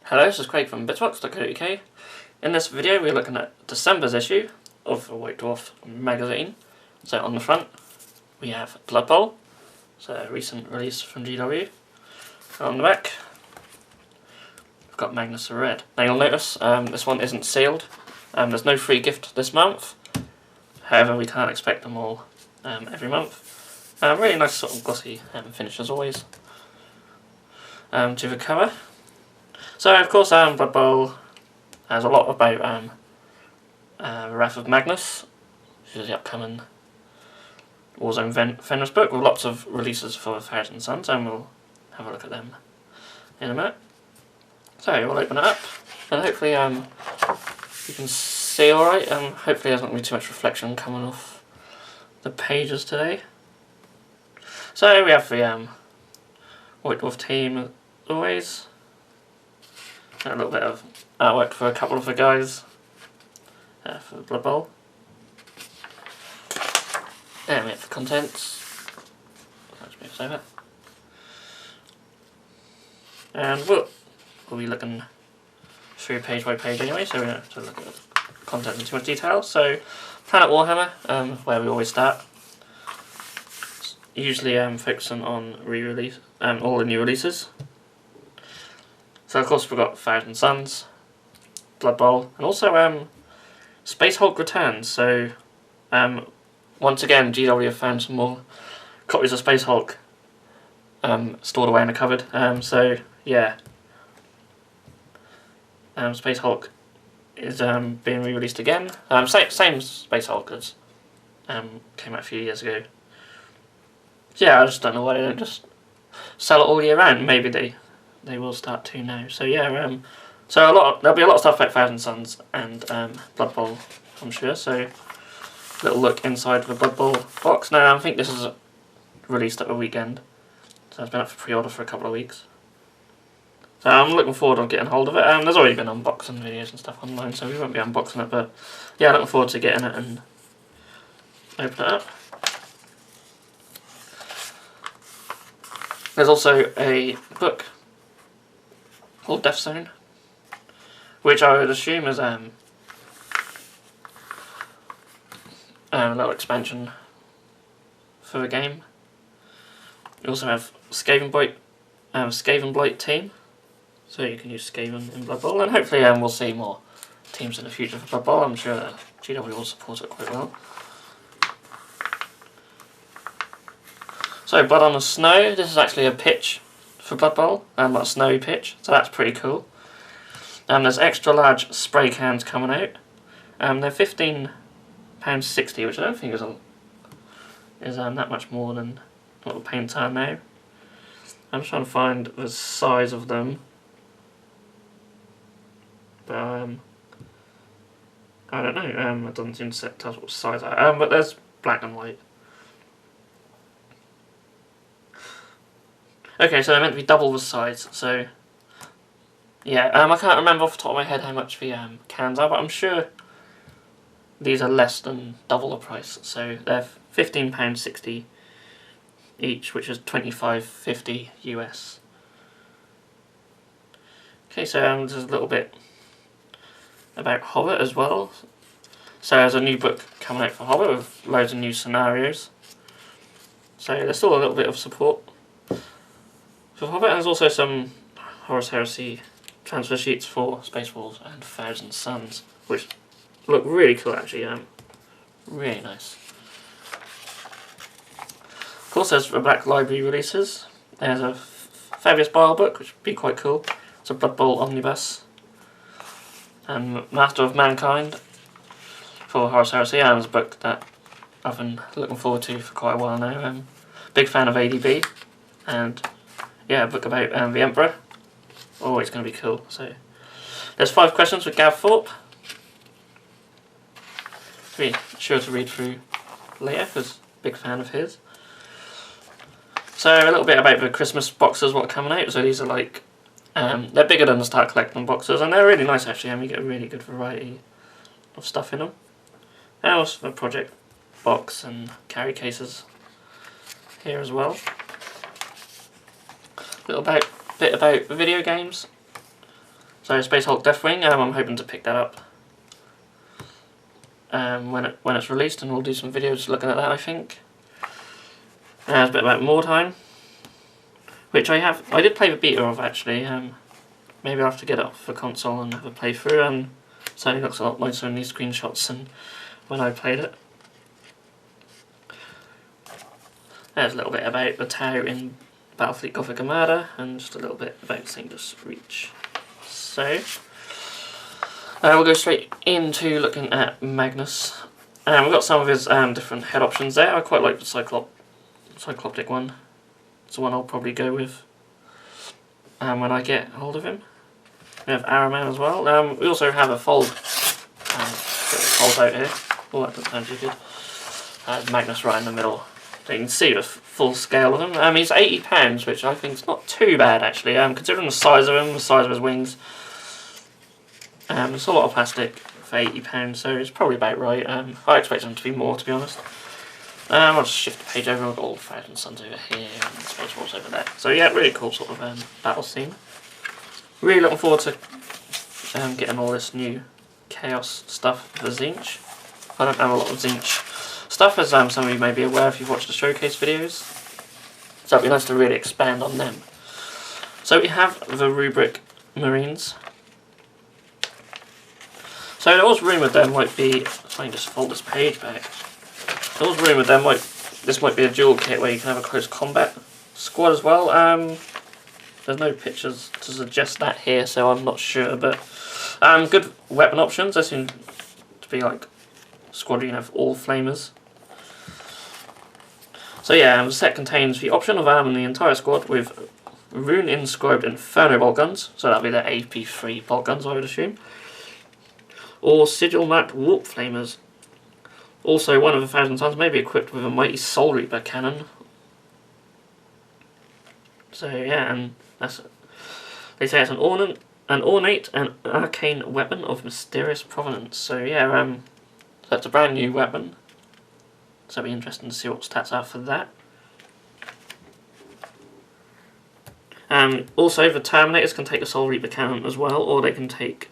Hello, this is Craig from bitsbox.co.uk. In this video we're looking at December's issue of the White Dwarf magazine. So on the front we have Blood Bowl, so a recent release from GW. And on the back we've got Magnus Red. Now you'll notice this one isn't sealed. There's no free gift this month, however we can't expect them all every month. Really nice sort of glossy finish as always. To the cover. So of course Blood Bowl has a lot about Wrath of Magnus, which is the upcoming Warzone Fenris book, with lots of releases for 1,000 Suns, and we'll have a look at them in a minute. So we'll open it up, and hopefully you can see alright, hopefully there's not going to be too much reflection coming off the pages today. So we have the White Dwarf team as always. And a little bit of artwork for a couple of the guys for Blood Bowl. And we have the contents. Let's move this over. And we'll be looking through page by page anyway, so we don't have to look at the content in too much detail. So, Planet Warhammer, where we always start. Usually focusing on re-release, all the new releases. So of course we've got 1,000 Suns, Blood Bowl, and also Space Hulk returns. So once again GW have found some more copies of Space Hulk stored away in a cupboard. So yeah, Space Hulk is being re-released again. Same Space Hulk as came out a few years ago. Yeah, I just don't know why they don't just sell it all year round. Maybe they will start to now. So yeah, so there'll be a lot of stuff about 1,000 Suns and Blood Bowl, I'm sure. So little look inside the Blood Bowl box. Now I think this is released at the weekend, so it's been up for pre-order for a couple of weeks. So I'm looking forward to getting hold of it. There's already been unboxing videos and stuff online, so we won't be unboxing it. But yeah, looking forward to getting it and open it up. There's also a book called Death Zone, which I would assume is a little expansion for the game. You also have Skaven Blight team, so you can use Skaven in Blood Bowl, and hopefully we'll see more teams in the future for Blood Bowl. I'm sure that GW will support it quite well. So Blood on the Snow, this is actually a pitch for Blood Bowl, like a snowy pitch, so that's pretty cool. There's extra large spray cans coming out. They're £15.60, which I don't think is that much more than what the paints are now. I'm just trying to find the size of them, but I don't know. It doesn't seem to tell us what size I am, but there's black and white. Okay, so they're meant to be double the size, so yeah, I can't remember off the top of my head how much the cans are, but I'm sure these are less than double the price, so they're £15.60 each, which is $25.50 US. Okay, so there's a little bit about Hobbit as well. So there's a new book coming out for Hobbit with loads of new scenarios, so there's still a little bit of support for Hobbit, and there's also some Horus Heresy transfer sheets for Space Wolves and 1,000 Suns, which look really cool actually, really nice. Of course there's the Black Library releases. There's a Fabius Bile book, which would be quite cool. It's a Blood Bowl omnibus. And Master of Mankind for Horus Heresy, and it's a book that I've been looking forward to for quite a while now. Big fan of ADB, and yeah, a book about the Emperor. Oh, it's going to be cool. So there's 5 questions with Gav Thorpe. Be sure to read through later, because big fan of his. So a little bit about the Christmas boxes, what are coming out. So these are like, they're bigger than the Start Collecting boxes, and they're really nice actually, and you get a really good variety of stuff in them. And also the project box and carry cases here as well. Little bit about video games. So Space Hulk Deathwing, I'm hoping to pick that up when it's released, and we'll do some videos looking at that, I think. There's a bit about More Time, which I did play the beta of actually. Maybe I'll have to get it off the console and have a playthrough. Certainly looks a lot nicer in these screenshots than when I played it. There's a little bit about the tower in Battlefleet Gothic Armada, and just a little bit about Saint's Reach. So, we'll go straight into looking at Magnus. We've got some of his different head options there. I quite like the Cycloptic one. It's the one I'll probably go with when I get hold of him. We have Arrowman as well. We also have a fold out here. Oh, that doesn't sound too good. Magnus right in the middle. So you can see the full scale of him. He's £80, which I think is not too bad actually. Considering the size of him, the size of his wings. It's a lot of plastic for £80, so it's probably about right. I expect him to be more, to be honest. I'll just shift the page over. I've got all the Thousand Suns over here and Space Wars over there. So yeah, really cool sort of battle scene. Really looking forward to getting all this new Chaos stuff for Tzeentch. I don't have a lot of Tzeentch stuff, as some of you may be aware if you've watched the showcase videos. So it'd be nice to really expand on them. So we have the Rubric Marines. So there was rumoured there might be, if I can just fold this page back. There was rumoured there this might be a dual kit where you can have a close combat squad as well. There's no pictures to suggest that here, so I'm not sure, but good weapon options. They seem to be like squad you have all flamers. So yeah, the set contains the option of arming the entire squad with rune-inscribed Inferno bolt guns, so that'll be the AP3 bolt guns I would assume, or sigil-marked warp flamers. Also, one of the Thousand Suns may be equipped with a mighty Soul Reaper cannon. So yeah, and they say it's an ornate and arcane weapon of mysterious provenance. So yeah, that's a brand new weapon. So it'll be interesting to see what stats are for that. Also, the Terminators can take a Soul Reaper cannon as well, or they can take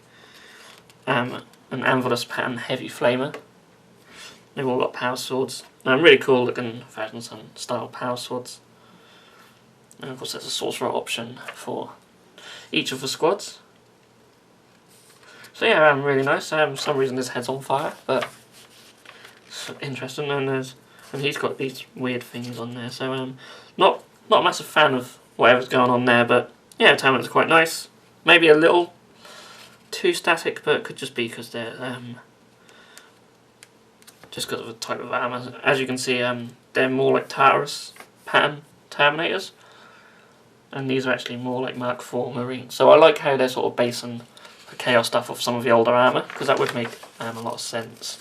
an Anvilus pattern heavy flamer. They've all got power swords. Really cool looking Thousand Sun style power swords. And of course there's a sorcerer option for each of the squads. So yeah, really nice. For some reason his head's on fire, but it's interesting. And he's got these weird things on there. So not a massive fan of whatever's going on there, but yeah, Terminators are quite nice. Maybe a little too static, but it could just be because they're just because of the type of armour. As you can see, they're more like Tartarus pattern Terminators, and these are actually more like Mark IV Marines. So I like how they're sort of basing the Chaos stuff off some of the older armour, because that would make a lot of sense.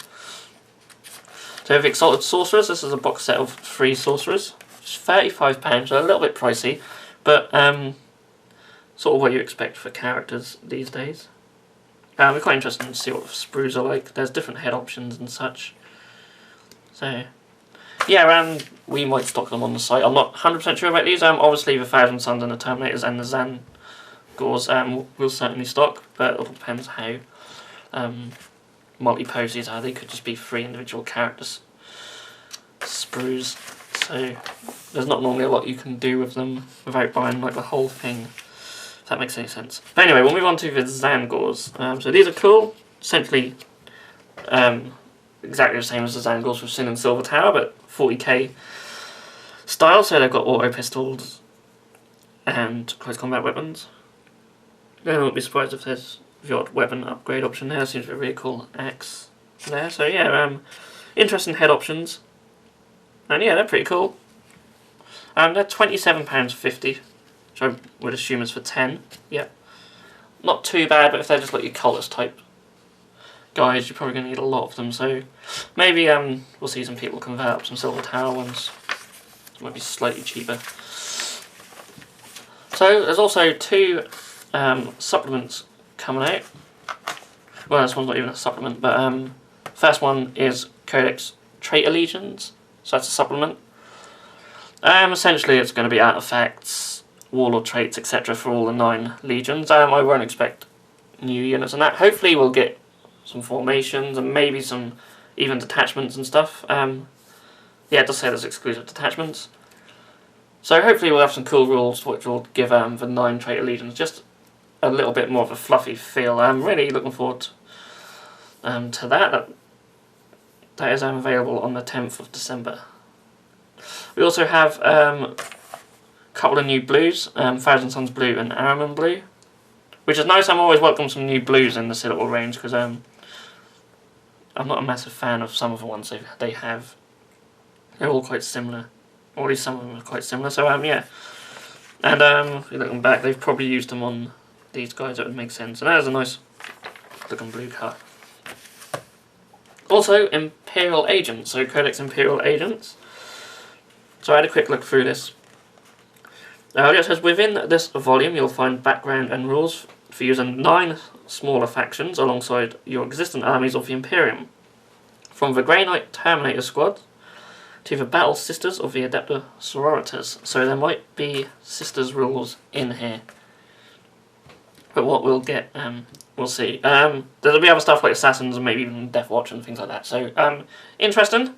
So we have Exalted Sorcerers. This is a box set of 3 Sorcerers. It's £35, so a little bit pricey, but sort of what you expect for characters these days. We're quite interested to see what the sprues are like. There's different head options and such. So yeah, we might stock them on the site. I'm not 100% sure about these. Obviously the Thousand Suns and the Terminators and the Zangors will certainly stock, but it all depends how multi-pose these are. They could just be 3 individual characters sprues. So there's not normally a lot you can do with them without buying like the whole thing, if that makes any sense. But anyway, we'll move on to the Zangors. So these are cool. Essentially exactly the same as the Zangors we've seen in Silver Tower, but 40k style. So they've got auto pistols and close combat weapons. I won't be surprised if there's the odd weapon upgrade option there. Seems to be a really cool axe there. So yeah, interesting head options. And yeah, they're pretty cool. They're £27.50, which I would assume is for 10. Yeah, not too bad, but if they're just like your Cultist type guys, you're probably going to need a lot of them. So maybe we'll see some people convert up some Silver Tower ones. It might be slightly cheaper. So there's also 2 supplements coming out. Well, this one's not even a supplement, but first one is Codex Traitor Legions. So that's a supplement. Essentially it's going to be artifacts, warlord traits, etc. for all the 9 legions. I won't expect new units and that. Hopefully we'll get some formations and maybe some even detachments and stuff. Yeah, it does say there's exclusive detachments. So hopefully we'll have some cool rules which will give the 9 Traitor Legions just a little bit more of a fluffy feel. I'm really looking forward to that. That is available on the 10th of December. We also have a couple of new blues, Thousand Suns Blue and Araman Blue, which is nice. I'm always welcome some new blues in the Citadel range because I'm not a massive fan of some of the ones they have. They're all quite similar. Or at least some of them are quite similar. So yeah. And if you look back, they've probably used them on these guys. That would make sense. And that is a nice looking blue card. Also, Imperial Agents. So Codex Imperial Agents. So I had a quick look through this. It says within this volume you'll find background and rules for using 9 smaller factions alongside your existing armies of the Imperium. From the Grey Knight Terminator Squad to the Battle Sisters of the Adeptor Sororitas. So there might be Sisters rules in here. But what we'll get, we'll see. There'll be other stuff like Assassins and maybe even Death Watch and things like that. So, interesting.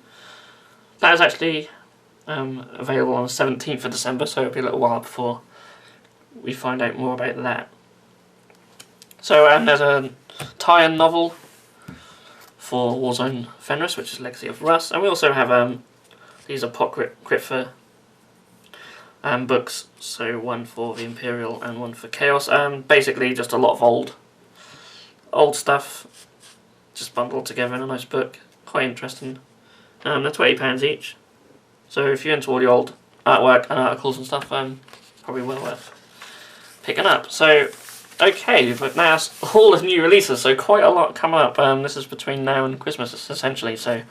That is actually available on the 17th of December, so it'll be a little while before we find out more about that. So there's a tie-in novel for Warzone Fenris, which is Legacy of Russ, and we also have these Apocrypha books, so one for the Imperial and one for Chaos. Basically just a lot of old stuff, just bundled together in a nice book. Quite interesting. They're £20 each. So if you're into all the old artwork and articles and stuff, probably well worth picking up. So, okay, but now that's all the new releases, so quite a lot coming up. This is between now and Christmas, essentially, so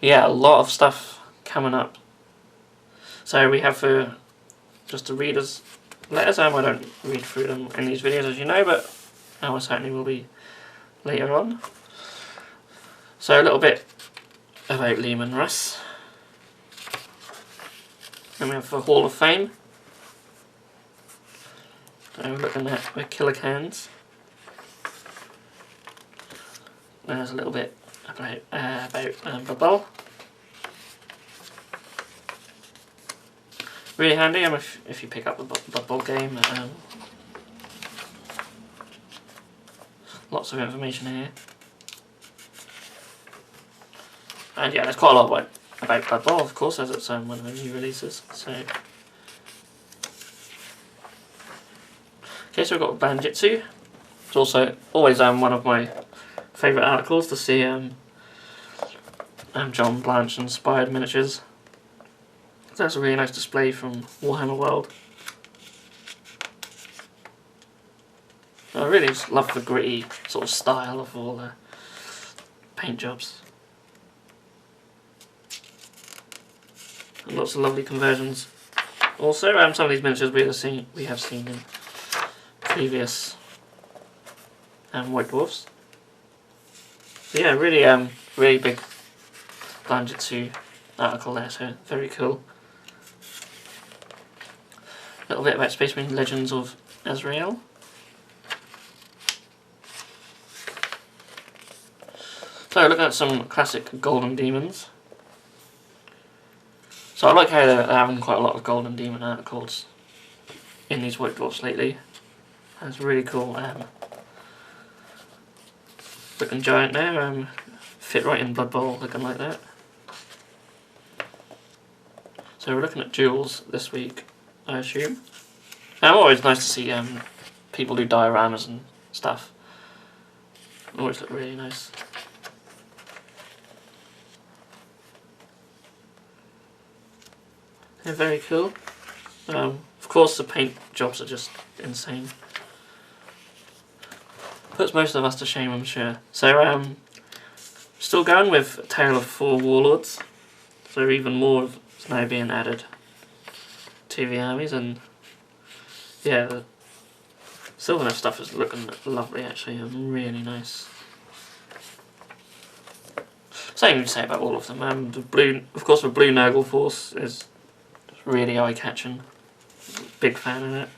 yeah, a lot of stuff coming up. So we have just the readers' letters. I don't read through them in these videos, as you know, but I certainly will be later on. So a little bit about Leman Russ. Then we have the Hall of Fame. So we're looking at the Killer Cans. There's a little bit about Blood Bowl. Really handy if you pick up the Blood Bowl game. Lots of information here. And yeah, there's quite a lot about Blood Bowl, of course, as it's one of the new releases. So, okay, so we've got Banjitsu. It's also always one of my favourite articles to see John Blanche inspired miniatures. So that's a really nice display from Warhammer World. I really just love the gritty sort of style of all the paint jobs. And lots of lovely conversions. Also, some of these miniatures we have seen in previous White Dwarfs. So yeah, really big Banjitsu article there, so very cool. A little bit about Space Marine Legends of Azrael. So looking at some classic Golden Demons. So I like how they're having quite a lot of Golden Demon articles in these White Dwarfs lately. That's really cool. Looking giant there, fit right in Blood Bowl, looking like that. So we're looking at duels this week, I assume. Always nice to see people do dioramas and stuff. Always look really nice. They're very cool. Of course the paint jobs are just insane. Puts most of us to shame, I'm sure. So still going with Tale of 4 Warlords. So even more is now being added to the armies, and yeah, the Sylvaneth stuff is looking lovely actually, and really nice. Same to say about all of them. The blue, of course, the blue Nurgle Force is really eye-catching. Big fan of it.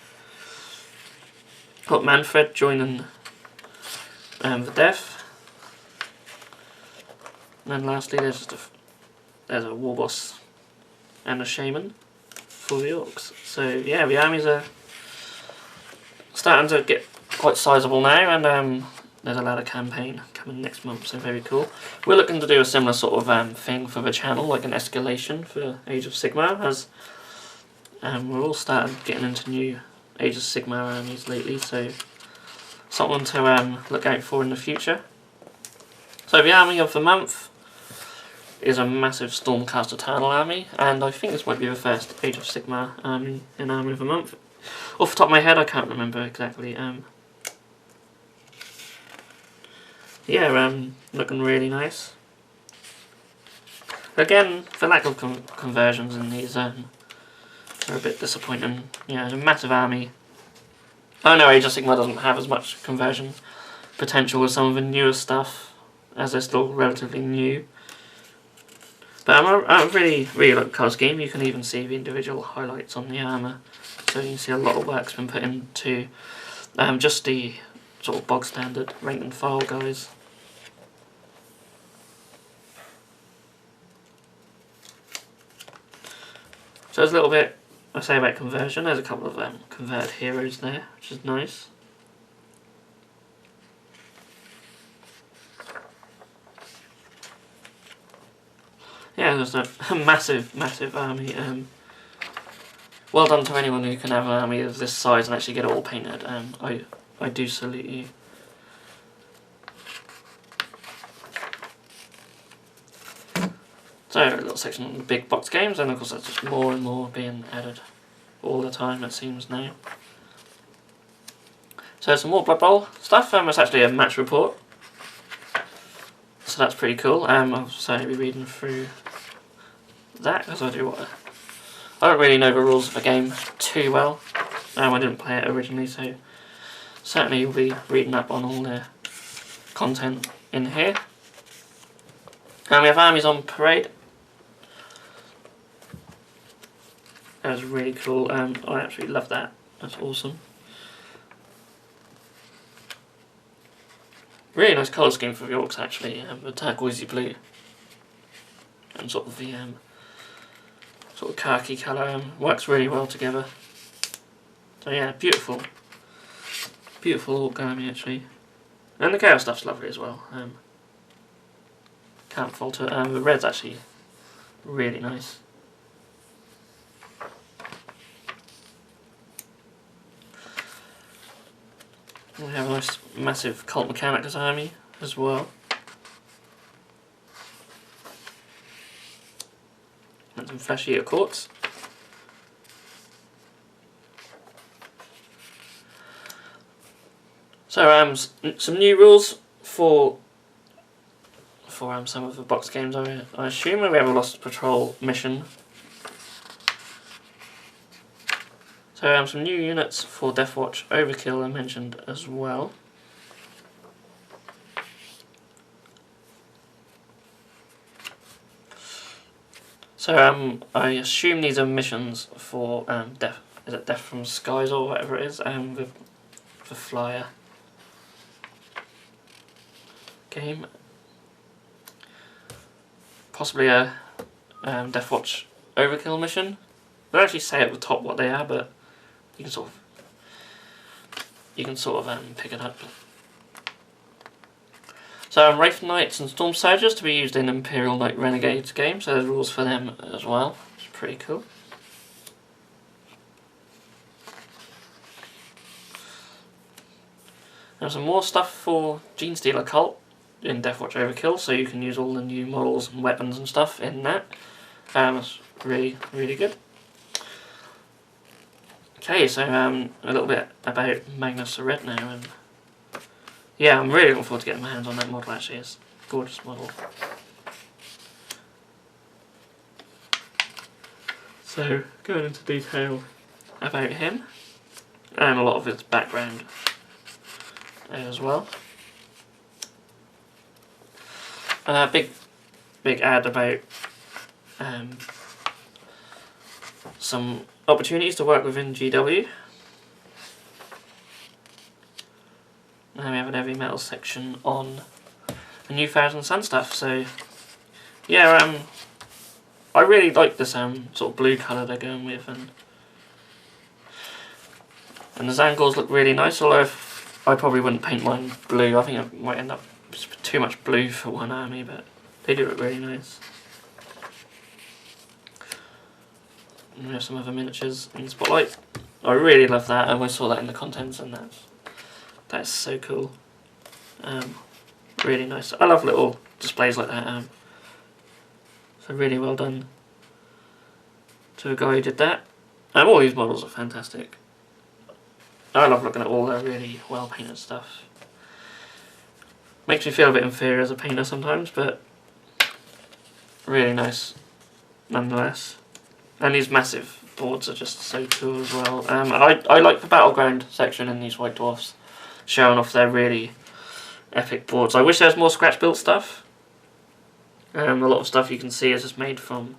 Got Manfred joining the death. And then lastly there's a war boss and a shaman for the orcs. So yeah, the armies are starting to get quite sizable now, and there's a ladder campaign coming next month, so very cool. We're looking to do a similar sort of thing for the channel, like an escalation for Age of Sigmar, as we're all started getting into new Age of Sigmar armies lately, so something to look out for in the future. So the army of the month is a massive Stormcast Eternal army, and I think this might be the first Age of Sigmar army in Army of the Month. Off the top of my head, I can't remember exactly. Yeah, looking really nice. Again, the lack of conversions in these are a bit disappointing. Yeah, a massive army. I know Age of Sigmar doesn't have as much conversion potential as some of the newer stuff, as they're still relatively new. But I really like the colour scheme. You can even see the individual highlights on the armour. So you can see a lot of work's been put into just the sort of bog standard rank and file guys. So there's a little bit I say about conversion. There's a couple of converted heroes there, which is nice. Yeah, there's a massive army. Well done to anyone who can have an army of this size and actually get it all painted. I do salute you. So a little section on the big box games, and of course there's just more and more being added all the time, it seems now. So some more Blood Bowl stuff. It's actually a match report, so that's pretty cool. I'll certainly be reading through that because I don't really know the rules of the game too well. I didn't play it originally, so certainly will be reading up on all the content in here. And we have armies on parade. That was really cool. I absolutely love that. That's awesome. Really nice colour scheme for the orcs actually. The turquoisey blue and sort of the sort of khaki colour works really well together. So yeah, beautiful orc army actually. And the chaos stuff's lovely as well. Can't fault it. The red's actually really nice. We have a nice massive Cult Mechanicus army as well. And some Flesh Eater Courts. So some new rules for some of the box games. I assume we have a Lost Patrol mission. So some new units for Deathwatch Overkill are mentioned as well. So I assume these are missions for Death. Is it Death from Skies or whatever it is? The flyer game. Possibly a Deathwatch Overkill mission. They don't actually say at the top what they are, but you can sort of pick it up. So Wraith Knights and Storm Surgers to be used in Imperial Knight Renegades game, so there's rules for them as well. It's pretty cool. There's some more stuff for Genestealer Cult in Deathwatch Overkill, so you can use all the new models and weapons and stuff in that. That's really good. Okay, so a little bit about Magnus the Red now. Yeah, I'm really looking forward to getting my hands on that model actually. It's a gorgeous model. So, going into detail about him, and a lot of his background as well. Big ad about some opportunities to work within GW. And then we have an heavy metal section on the new Thousand Sun stuff. So yeah, I really like this sort of blue colour they're going with, and the Zangors look really nice. Although I probably wouldn't paint mine blue. I think it might end up too much blue for one army, but they do look really nice. And we have some other miniatures in the spotlight. I really love that. I always saw that in the contents, and that's so cool. Really nice. I love little displays like that. So really well done to a guy who did that. All these models are fantastic. I love looking at all their really well painted stuff. Makes me feel a bit inferior as a painter sometimes, but really nice nonetheless. And these massive boards are just so cool as well. I like the battleground section in these White Dwarfs, showing off their really epic boards. I wish there was more scratch built stuff. A lot of stuff you can see is just made from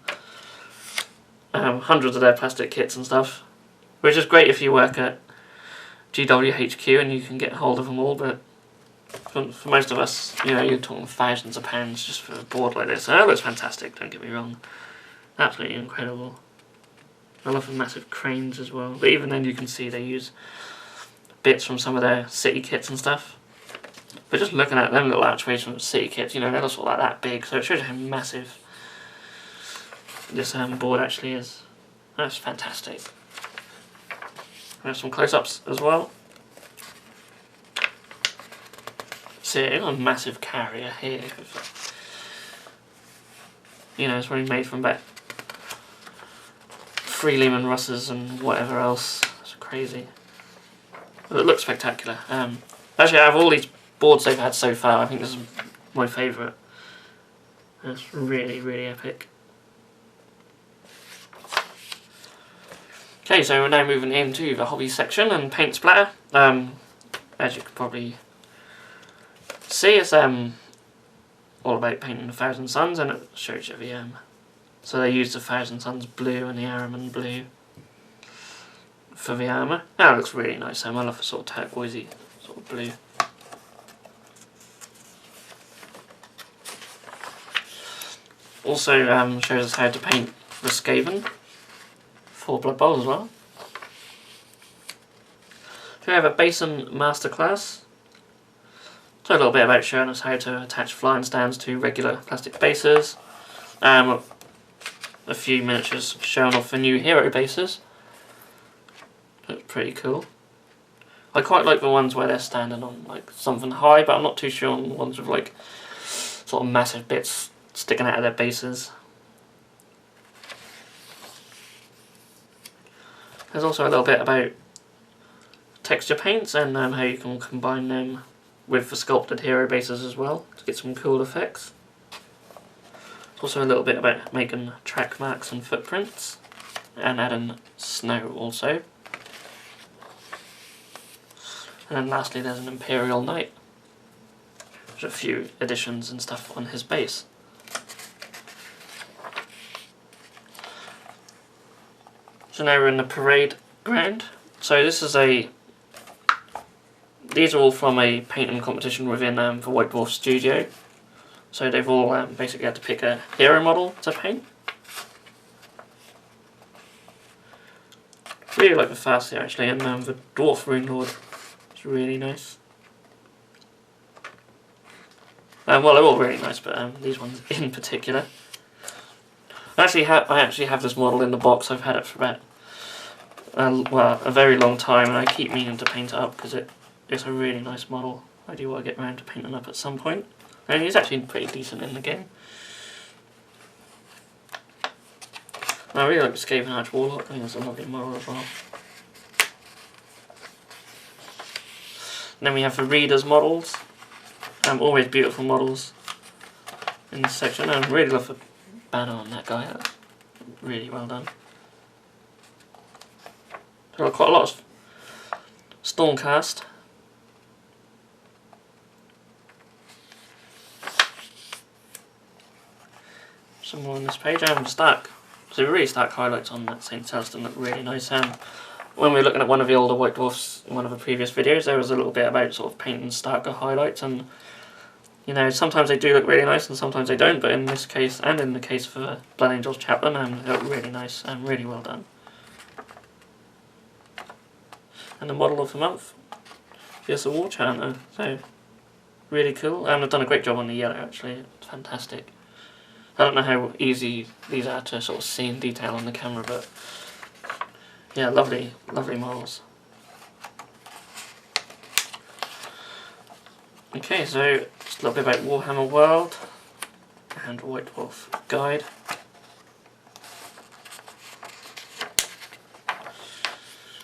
hundreds of their plastic kits and stuff, which is great if you work at GWHQ and you can get hold of them all, but for most of us, you know, you're talking thousands of pounds just for a board like this. And it looks fantastic, don't get me wrong. Absolutely incredible. I love the massive cranes as well, but even then you can see they use bits from some of their city kits and stuff. But just looking at them little archways from city kits, you know, they're just all like that big, so it shows you how massive this board actually is. That's fantastic. We have some close-ups as well. See, a massive carrier here. You know, it's probably made from about 3 Lehman Russes and whatever else. It's crazy. But it looks spectacular. Actually, out of all these boards they've had so far, I think this is my favourite. It's really, really epic. Okay, so we're now moving into the hobby section and paint splatter. As you could probably see, it's all about painting the Thousand Suns, and it shows you the so they use the Thousand Suns blue and the Ahriman blue for the armour. That looks really nice. I love the sort of turquoisey sort of blue. Also shows us how to paint the Skaven for Blood Bowl as well. So we have a Basin Masterclass. So a little bit about showing us how to attach flying stands to regular plastic bases. A few miniatures showing off the new hero bases. That's pretty cool. I quite like the ones where they're standing on like something high, but I'm not too sure on the ones with like sort of massive bits sticking out of their bases. There's also a little bit about texture paints and how you can combine them with the sculpted hero bases as well to get some cool effects. Also a little bit about making track marks and footprints and adding snow also. And then lastly there's an Imperial Knight. There's a few additions and stuff on his base. So now we're in the parade ground. So this is these are all from a painting competition within the White Dwarf studio. So they've all basically had to pick a hero model to paint. Really like the Farseer actually, and the Dwarf Rune Lord is really nice. Well, they're all really nice, but these ones in particular. I actually have this model in the box. I've had it for about a very long time, and I keep meaning to paint it up because it's a really nice model. I do want to get around to painting up at some point. And he's actually pretty decent in the game. And I really like the Skaven Arch Warlock. I think that's a lovely model as well. And then we have the Readers models. Always beautiful models in this section. I really love the banner on that guy. That's really well done. There are quite a lot of Stormcast. Some more on this page. Stark. So really stark highlights on that St. Celestin look really nice. when we were looking at one of the older White Dwarfs in one of the previous videos, there was a little bit about sort of painting starker highlights, and you know, sometimes they do look really nice and sometimes they don't, but in this case, and in the case for Blood Angel's Chapter, they look really nice and really well done. And the model of the month is the War Chanter, so really cool. They've done a great job on the yellow actually, it's fantastic. I don't know how easy these are to sort of see in detail on the camera, but yeah, lovely, lovely models. Okay, so just a little bit about Warhammer World and White Dwarf Guide.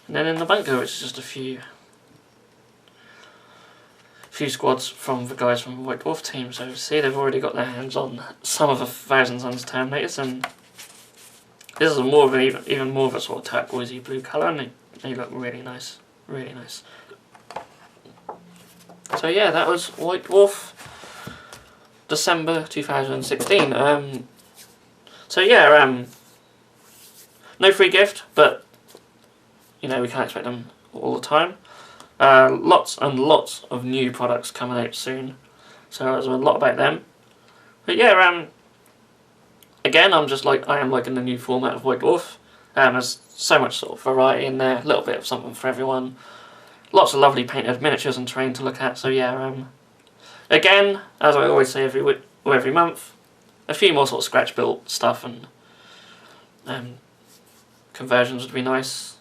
And then in the bunker, it's just a few squads from the guys from the White Dwarf team. So see, they've already got their hands on some of the Thousand Suns Terminators, and this is more of an even more of a sort of turquoisey blue colour, and they look really nice, really nice. So yeah, that was White Dwarf, December 2016. So yeah, no free gift, but you know, we can't expect them all the time. Lots and lots of new products coming out soon, so there's a lot about them. But yeah, again, I am liking the new format of White Dwarf. There's so much sort of variety in there, a little bit of something for everyone. Lots of lovely painted miniatures and terrain to look at. So yeah, again, as I always say every week or every month, a few more sort of scratch built stuff and conversions would be nice.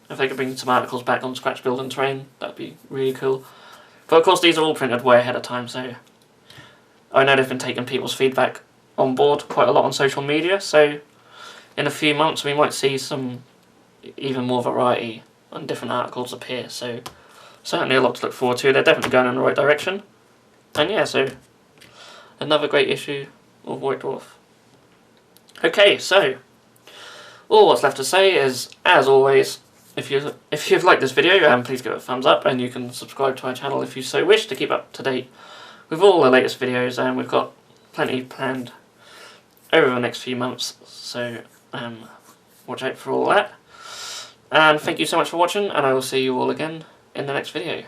If they could bring some articles back on scratch build and terrain, that'd be really cool. But of course, these are all printed way ahead of time, so I know they've been taking people's feedback on board quite a lot on social media. So in a few months, we might see some even more variety on different articles appear. So certainly a lot to look forward to. They're definitely going in the right direction. And yeah, so another great issue of White Dwarf. Okay, so all what's left to say is, as always, if you've liked this video, please give it a thumbs up, and you can subscribe to our channel if you so wish to keep up to date with all the latest videos, and we've got plenty planned over the next few months, so watch out for all that. And thank you so much for watching, and I will see you all again in the next video.